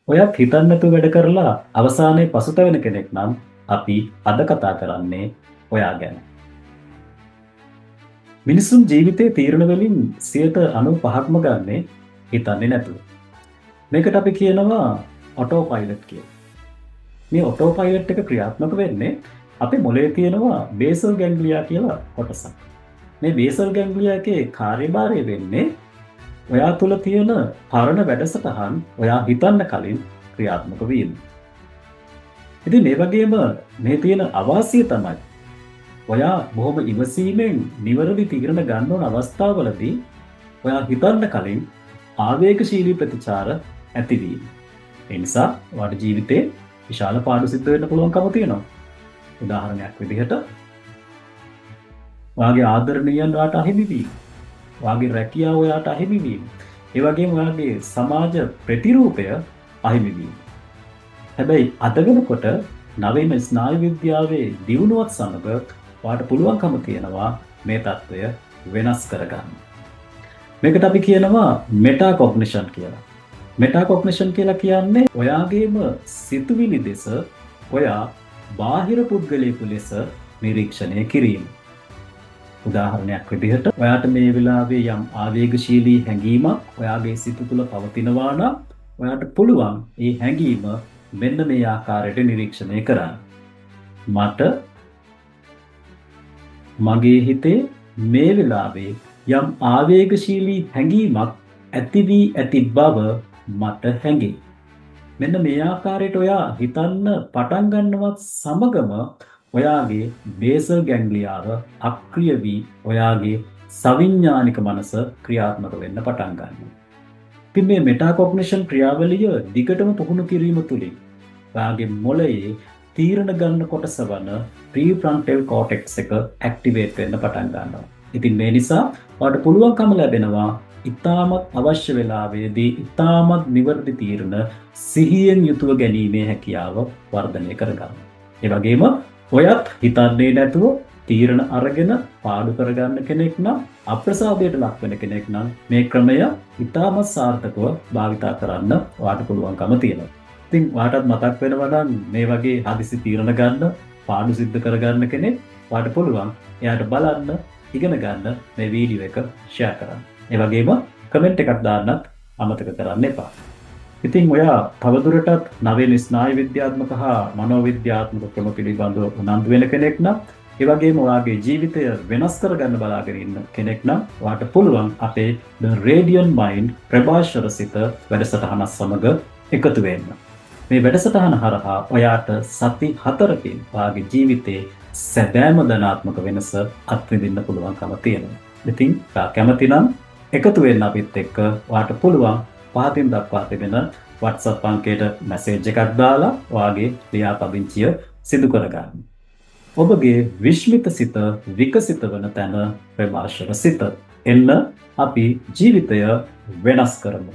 ඔයත් හිතන්නේ නැතුව වැඩ කරලා අවසානයේ පසුතැවෙන කෙනෙක් නම් අපි අද කතා කරන්නේ ඔයා ගැන. මිනිසුන් ජීවිතයේ තීරණ වලින් 95%ක්ම ගන්නේ හිතන්නේ නැතුව. මේකට අපි කියනවා ඔටෝ පයිලට් කියලා. මේ ඔටෝ පයිලට් එක ක්‍රියාත්මක වෙන්නේ අපේ මොළයේ තියෙනවා බේසල් ගැන්ග්ලියා කියලා කොටසක්. මේ බේසල් ගැන්ග්ලියා එකේ කාර්යභාරය වෙන්නේ ඔයා තුළ තියෙන පරණ වැඩසටහන් ඔයා හිතන්න කලින් ක්‍රියාත්මක වීම. ඉතින් මේ වගේම මේ තියෙන අවාසිය තමයි ඔයා බොහොම ඉවසීමෙන් නිවැරදි තීරණ ගන්න ඕන අවස්ථාවලදී ඔයා හිතන්න කලින් ආවේගශීලී ප්‍රතිචාර ඇතිවීම. ඒ නිසා ඔයාට ජීවිතේ විශාල පාඩු සිද්ධ වෙන්න පුළුවන්කම තියෙනවා. උදාහරණයක් විදිහට ඔයාගේ ආදරණීයන් ඔයාට අහිමි වීම. ඔයාගේ රැකියාව ඔයාට අහිමි වීම. ඒ වගේම ඔයාගේ සමාජ ප්‍රතිරූපය අහිමි වීම. හැබැයි අද වෙනකොට නවීන ස්නායු විද්‍යාවේ දියුණුවත් සමග ඔයාට පුළුවන්කම තියෙනවා මේ తত্ত্বය වෙනස් කරගන්න. මේකට අපි කියනවා මෙටාකොග්නිෂන් කියලා. මෙටාකොග්නිෂන් කියලා කියන්නේ ඔයාගේම සිතුවිලි දෙස ඔයා බාහිර පුද්ගලයෙකු ලෙස නිරීක්ෂණය කිරීම. උදාහරණයක් විදිහට ඔයාට මේ වෙලාවේ යම් ආවේගශීලී හැඟීමක් ඔයාගේ සිත තුළ පවතිනවා නම් ඔයාට පුළුවන් ඒ හැඟීම මෙන්න මේ ආකාරයට නිරීක්ෂණය කරන්න. මට මගේ හිතේ මේ වෙලාවේ යම් ආවේගශීලී හැඟීමක් ඇති වී ඇති බව මට හැඟේ. මෙන්න මේ ආකාරයට ඔයා හිතන්න පටන් ගන්නවත් සමගම ඔයාගේ බේසල් ගැන්ග්ලියාව අක්‍රිය වී ඔයාගේ සවිඥානික මනස ක්‍රියාත්මක වෙන්න පටන් ගන්නවා. ඉතින් මේ මෙටාකොග්නිෂන් ක්‍රියාවලිය දිගටම පුහුණු කිරීම තුළින් ඔයාගේ මොළයේ තීරණ ගන්න කොටස වන ප්‍රීෆ්‍රන්ටල් කෝටෙක්ස් එක ඇක්ටිවේට් වෙන්න පටන් ගන්නවා. ඉතින් මේ නිසා ඔයාට පුළුවන්කම ලැබෙනවා ඉතාමත් අවශ්‍ය වෙලාවේදී ඉතාමත් නිවැරදි තීරණ සිහියෙන් යුතුව ගැනීමේ හැකියාව වර්ධනය කරගන්න. ඒ වගේම ඔයත් හිතන්නේ නැතුව තීරණ අරගෙන පාඩු කරගන්න කෙනෙක් නම් අප්‍රසාදයට ලක් වෙන කෙනෙක් නම් මේ ක්‍රමය ඉතාමත් සාර්ථකව භාවිතා කරන්න ඔයාට පුළුවන්කම තියෙනවා. ඉතින් ඔයාටත් මතක් වෙනවා නම් මේ වගේ හදිසි තීරණ ගන්න පාඩු සිද්ධ කරගන්න කෙනෙක් ඔයාට පුළුවන් එයාට බලන්න ඉගෙන ගන්න මේ වීඩියෝ එක ෂෙයා කරන්න. ඒ වගේම කමෙන්ට් එකක් දාන්නත් අමතක කරන්න එපා. ඉතින් ඔයා තවදුරටත් නවීන ස්නායු විද්‍යාත්මක හා මනෝවිද්‍යාත්මක ක්‍රම පිළිබඳව උනන්දු වෙන කෙනෙක් නම් ඒ වගේම ඔයාගේ ජීවිතය වෙනස් කරගන්න බලාගෙන ඉන්න කෙනෙක් නම් ඔයාට පුළුවන් අපේ The Radiant Mind ප්‍රභාෂර සිත වැඩසටහන සමග එකතු වෙන්න. මේ වැඩසටහන හරහා ඔයාට සති 4කින් ඔයාගේ ජීවිතේ සැබෑම ධනාත්මක වෙනස අත්විඳින්න පුළුවන්කම තියෙනවා. ඉතින් ඔයා කැමති නම් එකතු වෙන්න අපිත් එක්ක ඔයාට පුළුවන් පහතින් දක්වා තිබෙන WhatsApp අංකයට මැසේජ් එකක් දාලා ඔයාගේ ලියාපදිංචිය සිදු කරගන්න. ඔබගේ විශ්මිත සිත විකසිත වන තැන ප්‍රභාෂර සිත. එන්න අපි ජීවිතය වෙනස් කරමු.